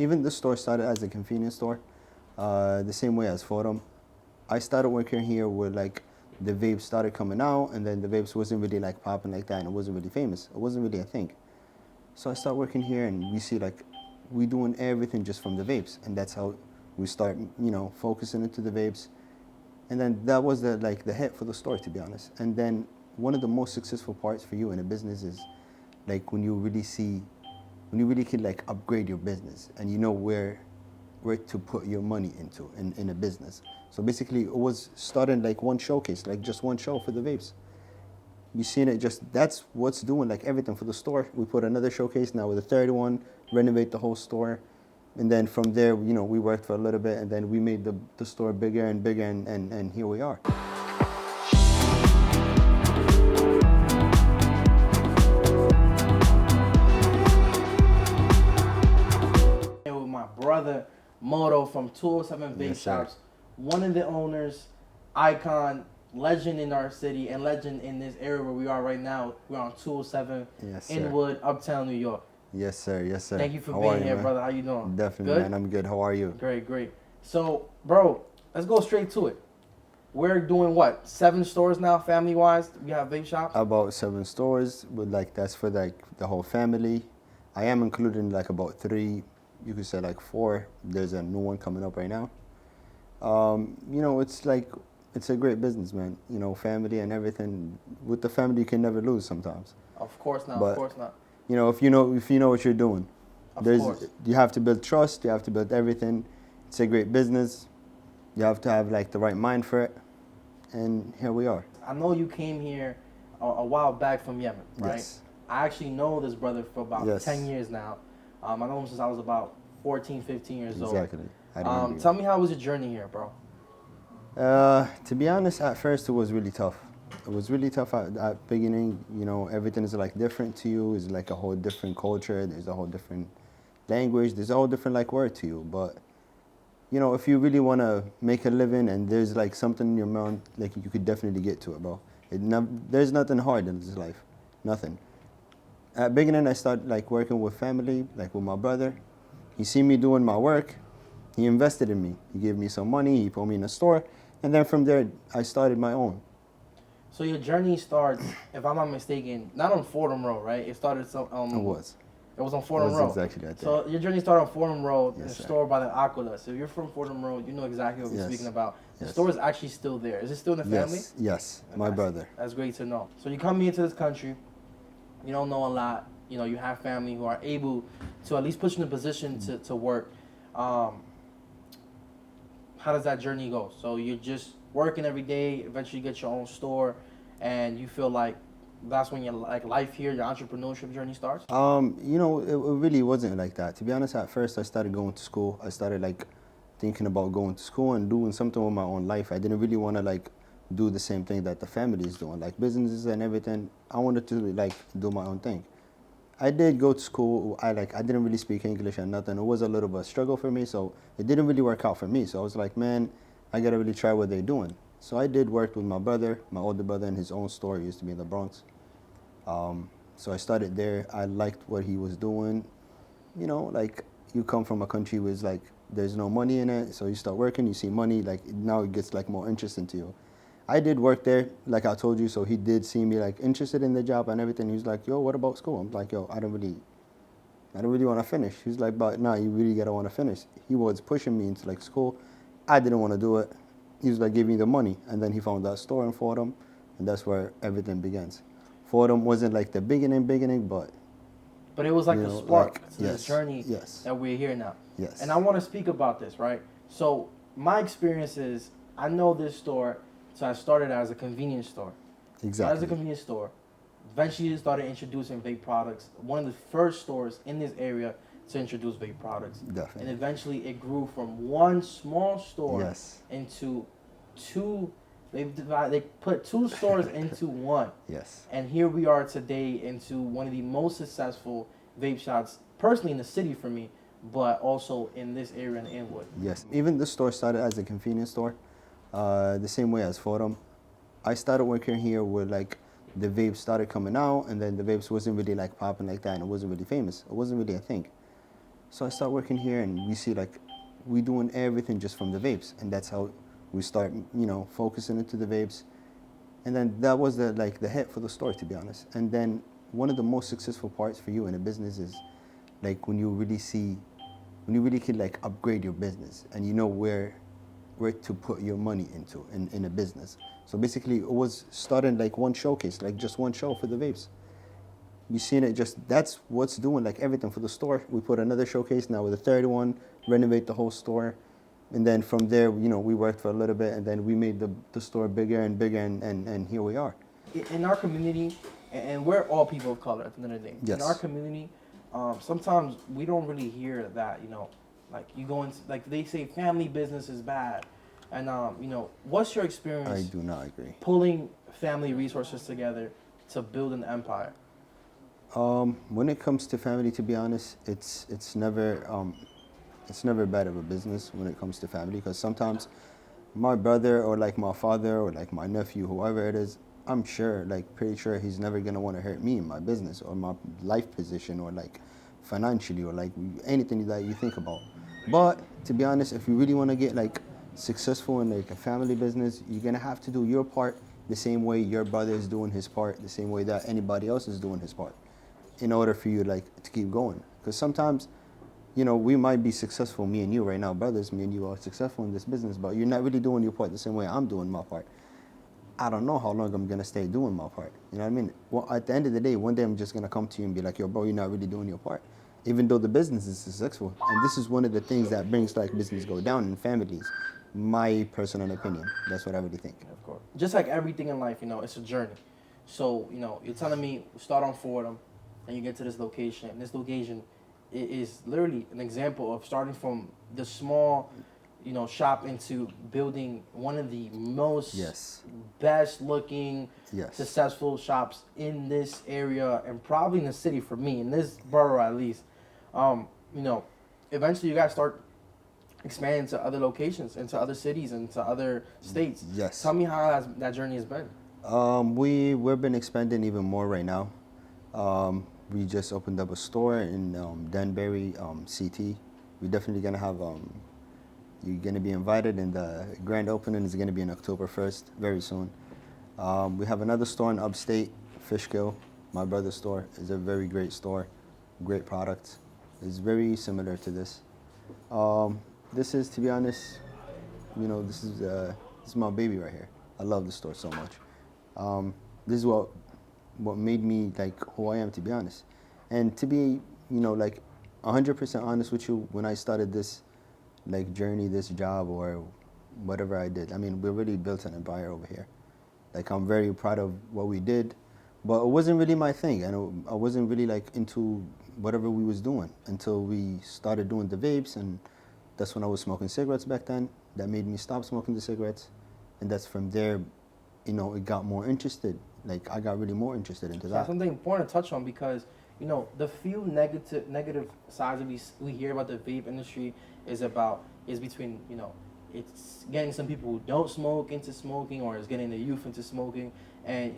Even the store started as a convenience store, the same way as Fordham. I started working here with like the vapes started coming out, and then the vapes wasn't really like popping like that, and it wasn't really famous. It wasn't really a thing. So I start working here, and we see like we doing everything just from the vapes, and that's how we start, focusing into the vapes. And then that was the hit for the store, to be honest. And then one of the most successful parts for you in a business is like when you really can like upgrade your business, and you know where to put your money into in a business. So basically, it was starting like one showcase, like just one show for the vapes. You seen it, that's what's doing like everything for the store. We put another showcase now with a third one, renovate the whole store. And then from there, we worked for a little bit, and then we made the store bigger and bigger, and here we are. With my brother, Moro from 207 Vape Yes, Shops, one of the owners, icon, legend in our city, and legend in this area where we are right now. We're on 207 Yes, sir. Inwood, Uptown, New York. Yes, sir. Yes, sir. Thank you for How being are you, here, man? brother. How you doing? Definitely, Good? man. I'm good. How are you? Great, great. So, bro, let's go straight to it. We're doing what? 7 stores now, family-wise? We have vape shops? About 7 stores, but like that's for like the whole family. I am including like about 3, you could say like 4. There's a new one coming up right now. It's a great business, man. Family and everything. With the family, you can never lose sometimes. Of course not, But, of course not. If you know what you're doing. Of course. You have to build trust. You have to build everything. It's a great business. You have to have like the right mind for it. And here we are. I know you came here a while back from Yemen, right? Yes. I actually know this brother for about Yes. 10 years now. I know him since I was about 14, 15 years old. Exactly. I remember you. Tell me how was your journey here, bro? To be honest, at first it was really tough. It was really tough at beginning. Everything is like different to you. It's like a whole different culture. There's a whole different language. There's a whole different like word to you. But if you really want to make a living and there's like something in your mind, like you could definitely get to it, bro. There's nothing hard in this life. Nothing. At beginning, I started like working with family, like with my brother. He seen me doing my work. He invested in me. He gave me some money. He put me in a store. And then from there, I started my own. So your journey starts, if I'm not mistaken, not on Fordham Road, right? It started some. It was. It was on Fordham It was Road. exactly right there. So your journey started on Fordham Road, Yes, the sir. store by the Aquila. So if you're from Fordham Road, you know exactly what we're Yes. speaking about. The Yes. store is actually still there. Is it still in the family? Yes, my That's- brother. That's great to know. So you come into this country, you don't know a lot. You have family who are able to at least put you in a position to work. How does that journey go? So you're just working every day, eventually you get your own store, and you feel like that's when your life here, your entrepreneurship journey starts? It really wasn't like that. To be honest, at first I started going to school. I started like thinking about going to school and doing something with my own life. I didn't really want to like do the same thing that the family is doing, like businesses and everything. I wanted to like do my own thing. I did go to school. I didn't really speak English and nothing. It was a little bit of a struggle for me, so it didn't really work out for me. So I was like, man, I gotta really try what they're doing. So I did work with my brother, my older brother, in his own store. He used to be in the Bronx. So I started there. I liked what he was doing. Like you come from a country where it's like there's no money in it, so you start working, you see money, like now it gets like more interesting to you. I did work there, like I told you, so he did see me like interested in the job and everything. He was like, yo, what about school? I'm like, yo, I don't really want to finish. He's like, but nah, you really gotta want to finish. He was pushing me into like school. I didn't want to do it. He was like, give me the money. And then he found that store in Fordham, and that's where everything begins. Fordham wasn't like the beginning, but But it was like the spark to yes, this journey yes. that we're here now. Yes. And I want to speak about this, right? So my experience is, I know this store, so I started as a convenience store. Exactly. As a convenience store. Eventually started introducing vape products. One of the first stores in this area to introduce vape products. Definitely. And eventually it grew from one small store Yes. into 2. They put 2 stores into one. Yes. And here we are today into one of the most successful vape shops, personally in the city for me, but also in this area in Inwood. Yes. Even the store started as a convenience store, the same way as Fordham. I started working here with like the vapes started coming out, and then the vapes wasn't really like popping like that, and it wasn't really famous. It wasn't really a thing. So I start working here, and we see like we doing everything just from the vapes, and that's how we start, focusing into the vapes. And then that was the hit for the store, to be honest. And then one of the most successful parts for you in a business is like when you really can like upgrade your business, and you know where to put your money into in a business. So basically, it was starting like one showcase, like just one show for the vapes. You seen it, just that's what's doing like everything for the store. We put another showcase now with a third one, renovate the whole store. And then from there, we worked for a little bit, and then we made the store bigger and bigger, and here we are. In our community, and we're all people of color at the end of the day. Yes. In our community, sometimes we don't really hear that, like you go into, like they say family business is bad. And, what's your experience? I do not agree. Pulling family resources together to build an empire? When it comes to family, to be honest, it's never bad of a business when it comes to family, because sometimes my brother or like my father or like my nephew, whoever it is, I'm sure, like pretty sure he's never gonna want to hurt me in my business or my life position or like financially or like anything that you think about. But to be honest, if you really want to get like successful in like a family business, you're gonna have to do your part the same way your brother is doing his part, the same way that anybody else is doing his part, in order for you like to keep going. Because sometimes, we might be successful, me and you right now, brothers, me and you are successful in this business, but you're not really doing your part the same way I'm doing my part. I don't know how long I'm gonna stay doing my part. You know what I mean? Well, at the end of the day, one day I'm just gonna come to you and be like, yo, bro, you're not really doing your part. Even though the business is successful. And this is one of the things that brings like business go down in families. My personal opinion. That's what I really think. Of course. Just like everything in life, it's a journey. So, you're telling me start on Fordham and you get to this location. And this location is literally an example of starting from the small, shop into building one of the most best looking, successful shops in this area and probably in the city for me, in this borough at least. Eventually you guys start expanding to other locations, into other cities, into other states. Yes. Tell me how that journey has been. We've been expanding even more right now. We just opened up a store in Danbury, CT. We're definitely gonna have you're gonna be invited, and the grand opening is gonna be on October 1st, very soon. We have another store in upstate, Fishkill. My brother's store is a very great store, great products. It's very similar to this. This is, to be honest, this is my baby right here. I love the store so much. This is what made me like who I am, to be honest. And to be, like 100% honest with you, when I started this like journey, this job or whatever I did, I mean, we really built an empire over here. Like, I'm very proud of what we did, but it wasn't really my thing. And I wasn't really like into whatever we was doing until we started doing the vapes, and that's when I was smoking cigarettes back then. That made me stop smoking the cigarettes. And that's from there, it got more interested. Like, I got really more interested into that. That's something important to touch on, because the few negative sides that we hear about the vape industry is between it's getting some people who don't smoke into smoking, or it's getting the youth into smoking. And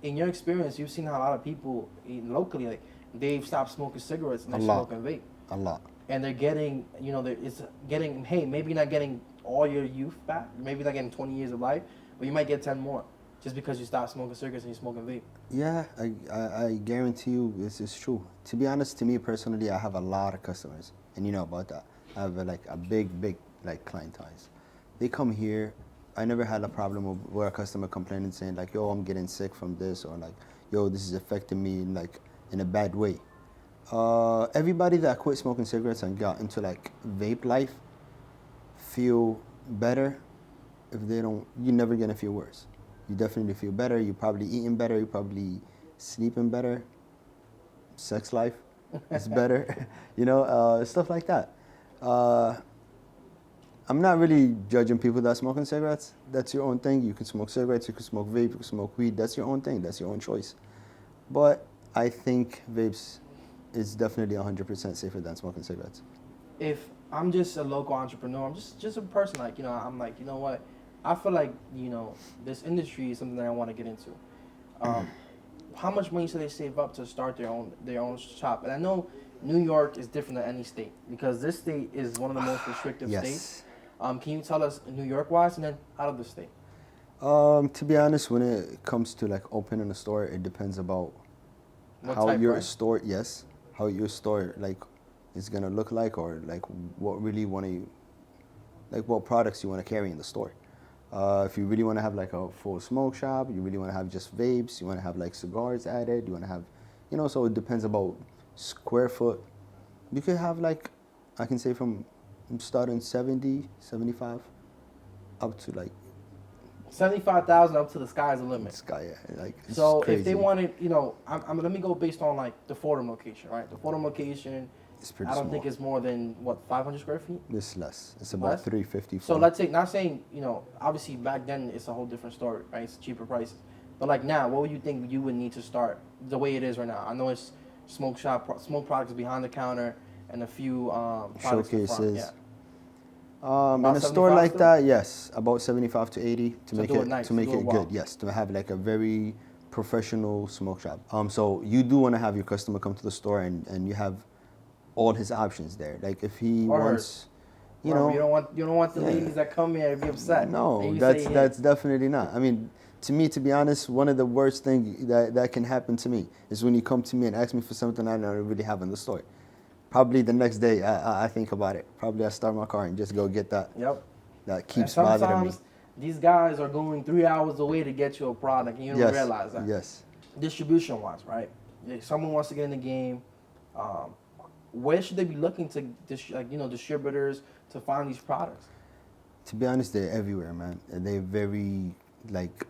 in your experience, you've seen how a lot of people locally, like, they've stopped smoking cigarettes and they're smoking vape. A lot. And they're getting, it's getting, hey, maybe not getting all your youth back, maybe not getting 20 years of life, but you might get 10 more. Just because you stop smoking cigarettes and you're smoking vape. Yeah, I guarantee you this is true. To be honest, to me personally, I have a lot of customers, and you know about that. I have a big like clientele. They come here. I never had a problem where a customer complaining saying like, yo, I'm getting sick from this, or like, yo, this is affecting me in a bad way. Everybody that quit smoking cigarettes and got into like vape life feel better. If they don't, you're never gonna feel worse. You definitely feel better. You're probably eating better. You're probably sleeping better. Sex life is better. Stuff like that. I'm not really judging people that smoking cigarettes. That's your own thing. You can smoke cigarettes. You can smoke vape. You can smoke weed. That's your own thing. That's your own choice. But I think vapes is definitely 100% safer than smoking cigarettes. If I'm just a local entrepreneur, I'm just a person, like, I'm like, you know what? I feel like, this industry is something that I want to get into. How much money should they save up to start their own shop? And I know, New York is different than any state because this state is one of the most restrictive Yes. states. Can you tell us New York wise and then out of the state? To be honest, when it comes to like opening a store, it depends about What how type, your right? store, yes, how your store like is gonna look like, or like what really want to, like what products you want to carry in the store. If you really want to have like a full smoke shop, you really want to have just vapes, you want to have like cigars added, you want to have, so it depends about square foot. You could have like, I can say from starting 70, 75 up to like 75,000 up to the sky's the limit. sky, like it's So crazy. if they wanted, let me go based on like the Fordham location, right? The Fordham location, It's pretty I don't small. think it's more than what 500 square feet. It's less. It's about Less? 350. So let's say, not saying, obviously back then it's a whole different story, right? It's cheaper prices. But like now, what would you think you would need to start the way it is right now? I know it's smoke products behind the counter and a few products in front. Showcases. Yeah. In About a store 75 like still? that, yes, about 75 to 80 to So make do it it nice, to make do it it well. good. Yes, to have like a very professional smoke shop. So you do want to have your customer come to the store and you have all his options there. Like if he Or wants, you don't want the Yeah. ladies that come here to be upset. No, And you that's say, hey, that's definitely not. I mean, to me, to be honest, one of the worst things that can happen to me is when you come to me and ask me for something I don't really have in the store. Probably the next day, I think about it. Probably I start my car and just go get that. Yep. That And keeps bothering me. sometimes these guys are going 3 hours away to get you a product, and you don't Yes, realize that. yes. Distribution wise, right? If someone wants to get in the game, where should they be looking to, distributors to find these products? To be honest, they're everywhere, man. And they're very, like,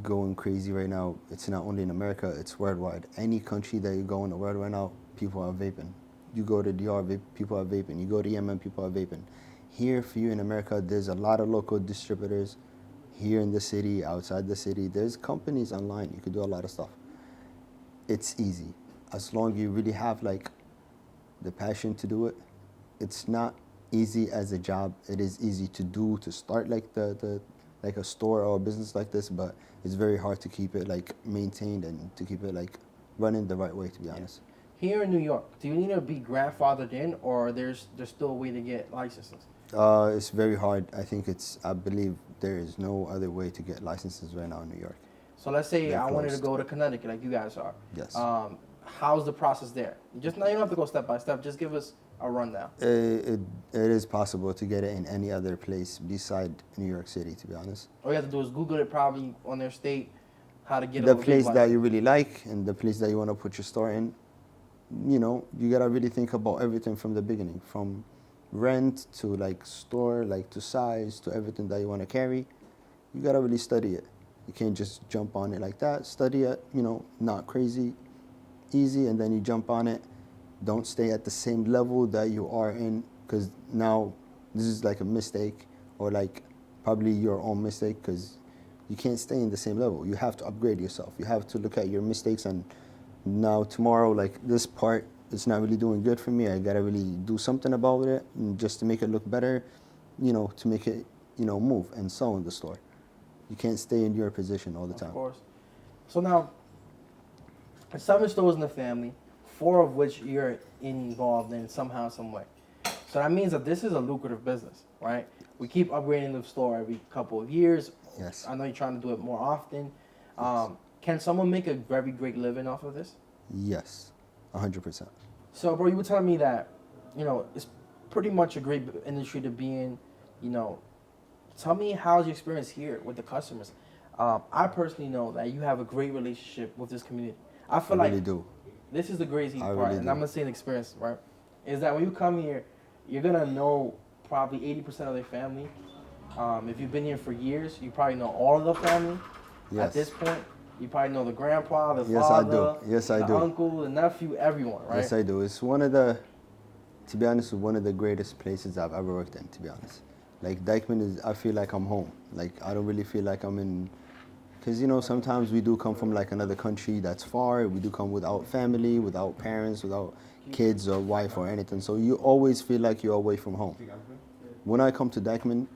going crazy right now. It's not only in America, it's worldwide. Any country that you go in the world right now, people are vaping. You go to DR, people are vaping. You go to Yemen, people are vaping. Here for you in America, there's a lot of local distributors here in the city, outside the city. There's companies online. You can do a lot of stuff. It's easy. As long as you really have, like, the passion to do it. It's not easy as a job. It is easy to do, to start like like a store or a business like this, but it's very hard to keep it like maintained and to keep it like running the right way, to be honest. Here in New York, do you need to be grandfathered in, or there's still a way to get licenses? It's very hard. I believe there is no other way to get licenses right now in New York. So let's say They're I wanted to closed. go to Connecticut like you guys are. Yes. How's the process there? Just now, you don't have to go step by step. Just give us a rundown. It is possible to get it in any other place beside New York City, to be honest. All you have to do is Google it probably on their state, how to get The a vape place that license. you really like and the place that you want to put your store in, you gotta really think about everything from the beginning, from rent to like store, like to size, to everything that you want to carry. You gotta really study it. You can't just jump on it like that. Study it, not crazy, easy, and then you jump on it. Don't stay at the same level that you are in, because now this is like a mistake, or like probably your own mistake, because you can't stay in the same level. You have to upgrade yourself. You have to look at your mistakes, and now tomorrow, like this part is not really doing good for me. I gotta really do something about it, and just to make it look better, to make it, move and sell in the store. You can't stay in your position all the time. Of course. So now, 7 stores in the family, 4 of which you're involved in somehow, some way. So that means that this is a lucrative business, right? We keep upgrading the store every couple of years. Yes. I know you're trying to do it more often. Can someone make a very great living off of this? Yes, 100%. So, bro, you were telling me that, it's pretty much a great industry to be in. Tell me, how's your experience here with the customers? I personally know that you have a great relationship with this community. I feel I like really do. this is the crazy I part, really and do. I'm gonna say an experience, right? Is that when you come here, you're gonna know probably 80% of their family. If you've been here for years, you probably know all of the family. At Yes. this point, you probably know the grandpa, the Yes, I father, do. Yes, I the do. uncle, the nephew, everyone, right? Yes, I do. It's to be honest, one of the greatest places I've ever worked in, to be honest. Like, Dykeman I feel like I'm home. Like, I don't really feel like I'm in, because, sometimes we do come from, like, another country that's far. We do come without family, without parents, without kids or wife or anything. So you always feel like you're away from home. When I come to Dykeman,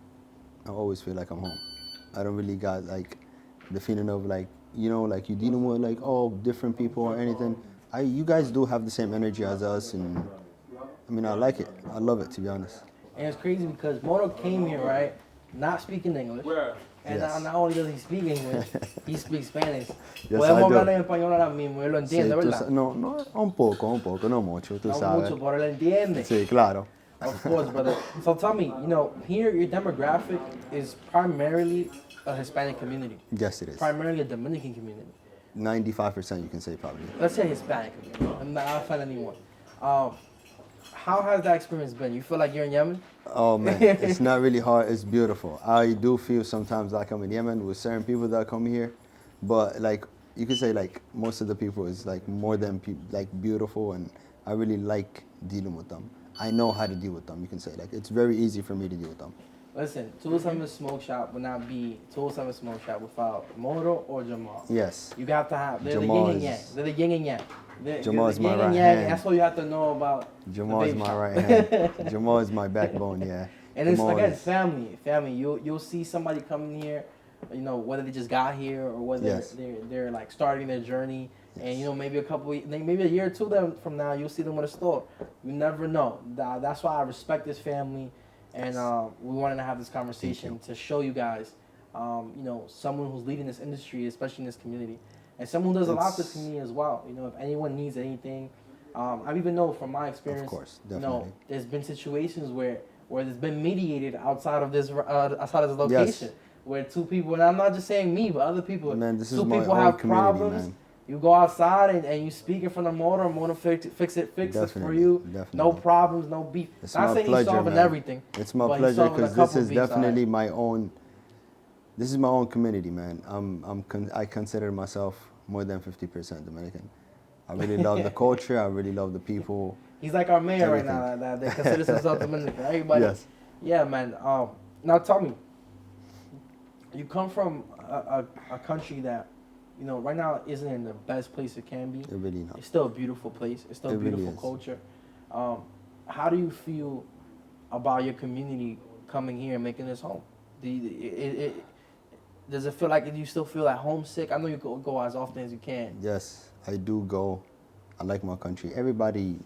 I always feel like I'm home. I don't really got, like, the feeling of, like, like you're dealing with, like, all different people or anything. You guys do have the same energy as us, and I mean, I like it. I love it, to be honest. And it's crazy because Moro came here, right, not speaking English. And Yes. not only does he speak English, he speaks Spanish. Yes, Podemos I do. hablar en español ahora mismo, él lo Sí, entiende, ¿verdad? no, un poco, no mucho, tú No sabes. mucho, pero él entiende. Sí, claro. Of course, brother. So tell me, here your demographic is primarily a Hispanic community. Yes, it is. Primarily a Dominican community. 95% you can say probably. Let's say Hispanic community. I'm not offending anyone. How has that experience been? You feel like you're in Yemen? Oh man, it's not really hard. It's beautiful. I do feel sometimes like I'm in Yemen with certain people that come here, but like you could say like most of the people is like more than like beautiful, and I really like dealing with them. I know how to deal with them. You can say like it's very easy for me to deal with them. Listen, 207 Smoke Shop would not be 207 Smoke Shop without Moro or Jamal. Yes. You got to have. They're Jamal the yin and is- yang. They're the yin and yang. Jamal is my yin and right yang. hand. That's what you have to know about. Jamal the is vape my shop. right hand. Jamal is my backbone. Yeah. And it's Jamal again is- family. You'll see somebody coming here, whether they just got here or whether Yes. they're like starting their journey. And maybe maybe a year or two from now, you'll see them in a store. You never know. That's why I respect this family, and we wanted to have this conversation to show you guys, someone who's leading this industry, especially in this community, and someone who does a lot for this community as well. If anyone needs anything, I even know from my experience. Of course, definitely. There's been situations where there's been mediated outside of this location, where two people, and I'm not just saying me, but other people. Man, this is two my people own have community, problems. man. You go outside and you speak in front of Moro fix it for Definitely, you. definitely. No problems, no beef. It's Not my saying pleasure, he's solving man. everything. It's my but he's pleasure solving a because this couple is beefs, definitely my own. This is my own community, man. I consider myself more than 50% Dominican. I really love the culture. I really love the people. He's like our mayor Everything. right now. That considers himself Dominican. Everybody. Yes. Yeah, man. Now tell me. You come from a country that, right now isn't in the best place it can be. It really not. It's still a beautiful place. It's still a It really beautiful is. culture. How do you feel about your community coming here and making this home? Does it feel like you still feel like homesick? I know you go as often as you can. Yes, I do go. I like my country. Everybody,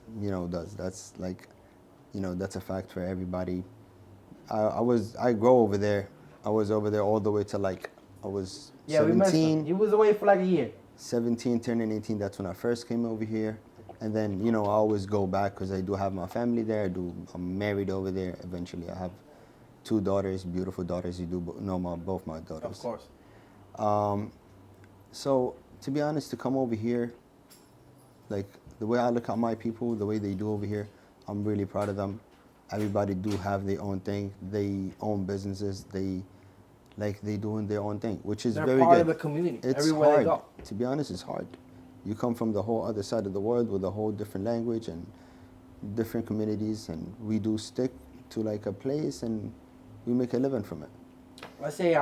does. That's like, that's a fact for everybody. I grow over there. I was over there all the way to like, I was Yeah, we mentioned 17. he was away for like a year. 17, turning 18, that's when I first came over here. And then, I always go back because I do have my family there. I'm married over there. Eventually, I have 2 daughters, beautiful daughters. You do know both my daughters. Of course. So, to be honest, to come over here, like the way I look at my people, the way they do over here, I'm really proud of them. Everybody do have their own thing. They own businesses. They doing their own thing, which is They're very part good. of the community. It's everywhere hard. they go. To be honest, it's hard. You come from the whole other side of the world with a whole different language and different communities, and we do stick to like a place and we make a living from it. Let's say,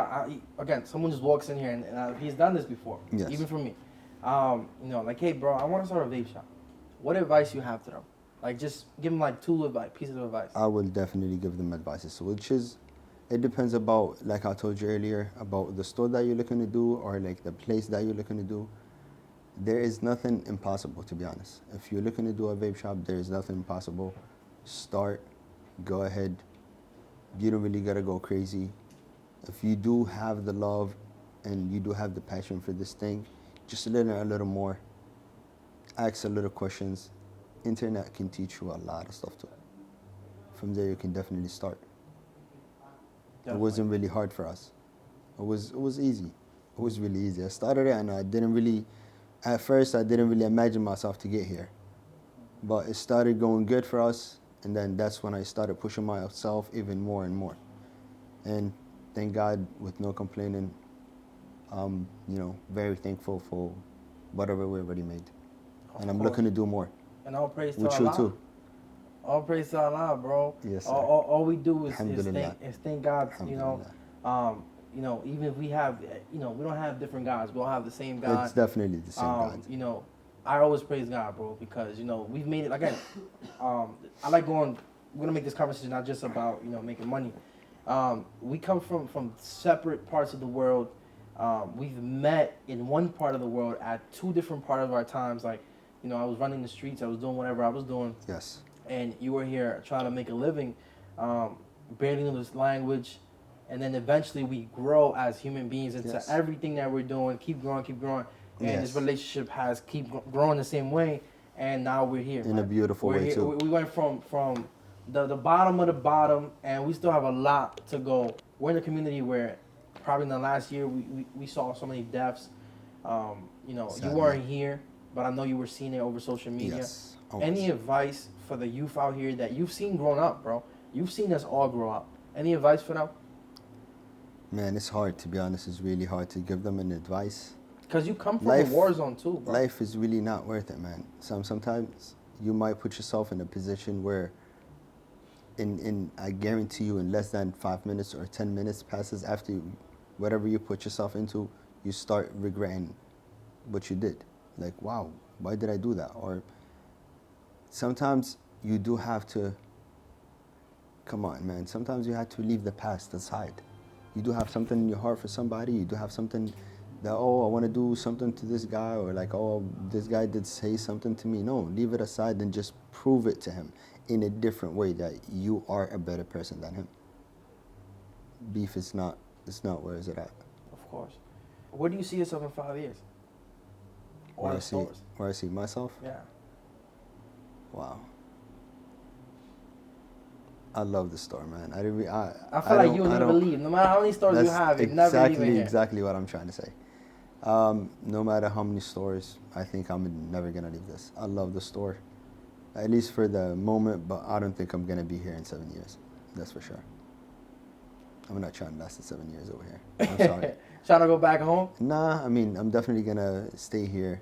again, someone just walks in here and he's done this before, Yes. even for me. Like, hey, bro, I want to start a vape shop. What advice you have to them? Like, just give them like 2 pieces of advice. I will definitely give them advices, which is, it depends about, like I told you earlier, about the store that you're looking to do or like the place that you're looking to do. There is nothing impossible, to be honest. If you're looking to do a vape shop, there is nothing impossible. Start, go ahead. You don't really gotta go crazy. If you do have the love and you do have the passion for this thing, just learn a little more. Ask a little questions. Internet can teach you a lot of stuff too. From there, you can definitely start. It wasn't really hard for us. It was easy. It was really easy. I started it and at first I didn't really imagine myself to get here. But it started going good for us, and then that's when I started pushing myself even more and more. And thank God, with no complaining, I'm very thankful for whatever we already made. And I'm looking to do more. And all praise to With Allah. you too. All praise to Allah, bro. Yes, sir. All we do is Alhamdulillah. thank God. Alhamdulillah. Even if we have, we don't have different gods. We all have the same God. It's definitely the same God. I always praise God, bro, because we've made it. Again, I like going. We're gonna make this conversation not just about making money. We come from separate parts of the world. We've met in one part of the world at 2 different parts of our times. Like, You know, I was running the streets. I was doing whatever I was doing. Yes. And you were here trying to make a living, barely know this language, and then eventually we grow as human beings into Yes. everything that we're doing, keep growing, and Yes. this relationship has growing the same way, and now we're here. In a beautiful we're way here. too. We went from the bottom of the bottom, and we still have a lot to go. We're in a community where probably in the last year we saw so many deaths. You know, Sadly. you weren't here, but I know you were seeing it over social media. Yes. Always. Any advice for the youth out here that you've seen growing up, bro? You've seen us all grow up. Any advice for them? Man, it's hard, to be honest. It's really hard to give them an advice. Because you come from Life- a war zone too, bro. Life is really not worth it, man. Sometimes you might put yourself in a position where I guarantee you in less than 5 minutes or 10 minutes passes after whatever you put yourself into, you start regretting what you did. Like, wow, why did I do that? Or sometimes you do have to, come on, man. Sometimes you have to leave the past aside. You do have something in your heart for somebody. You do have something that, oh, I want to do something to this guy, or like, oh, this guy did say something to me. No, leave it aside and just prove it to him in a different way that you are a better person than him. Beef is not, where is it at? Of course. Where do you see yourself in 5 years? Where I see myself? Yeah. Wow. I love the store, man. I feel like you'll never don't- leave. No matter how many stores you have, you're never leaving here. Exactly what I'm trying to say. No matter how many stores, I think I'm never gonna leave this. I love the store, at least for the moment. But I don't think I'm gonna be here in 7 years. That's for sure. I'm not trying to last 7 years over here. I'm sorry. Trying to go back home? Nah, I mean, I'm definitely gonna stay here,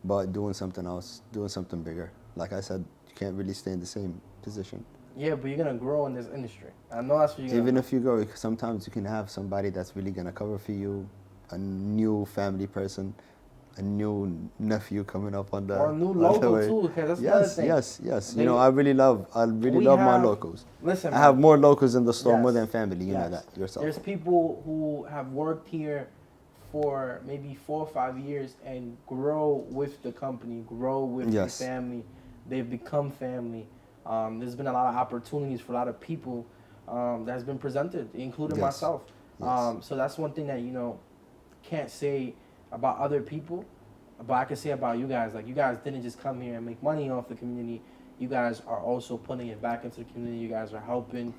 but doing something else, doing something bigger. Like I said, you can't really stay in the same position. Yeah, but you're gonna grow in this industry. I know that's what you're gonna Even if you go, sometimes you can have somebody that's really gonna cover for you, a new family person, a new nephew coming up on the or a new on the local way. too, because that's another thing. Yes. They- You know, I really love my locals. Listen, I have more locals in the store more Yes. than family. You know Yes. that yourself. There's people who have worked here for maybe 4 or 5 years and grow with the company, grow with Yes. the family. They've become family. There's been a lot of opportunities for a lot of people that's been presented, including Yes. myself. Yes. So that's one thing that, you know, can't say about other people, but I can say about you guys. Like, you guys didn't just come here and make money off the community. You guys are also putting it back into the community. You guys are helping.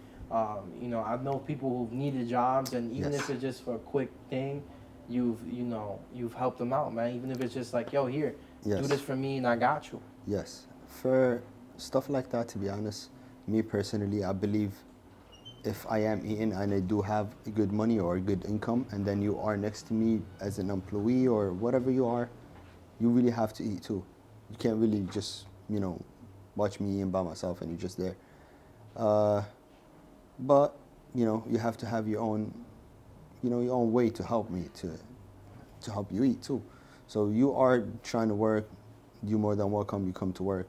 You know, I know people who've needed jobs, and even Yes. if it's just for a quick thing, you've helped them out, man. Even if it's just like, yo, here, Yes. do this for me, and I got you. Yes. For stuff like that, to be honest, me personally, I believe if I am eating and I do have good money or good income, and then you are next to me as an employee or whatever you are, you really have to eat too. You can't really just, you know, watch me eating by myself and you're just there. But, you know, you have to have your own, you know, your own way to help me, to help you eat too. So you are trying to work, you're more than welcome, you come to work.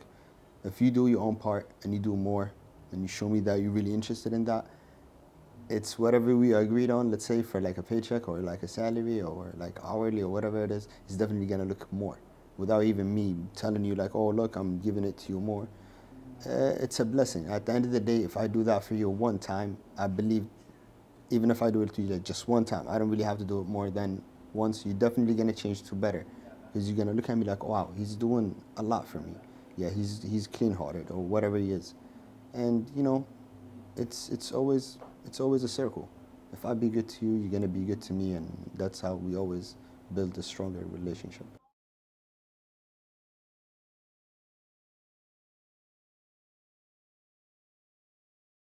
If you do your own part and you do more and you show me that you're really interested in that, it's whatever we agreed on, let's say for like a paycheck or like a salary or like hourly or whatever it is, it's definitely gonna look more without even me telling you like, oh look, I'm giving it to you more. It's a blessing. At the end of the day, if I do that for you one time, I believe even if I do it to you like just one time, I don't really have to do it more than once. You're definitely gonna change to better because you're gonna look at me like, wow, he's doing a lot for me. Yeah, he's clean-hearted or whatever he is, and you know, it's always a circle. If I be good to you, you're gonna be good to me, and that's how we always build a stronger relationship.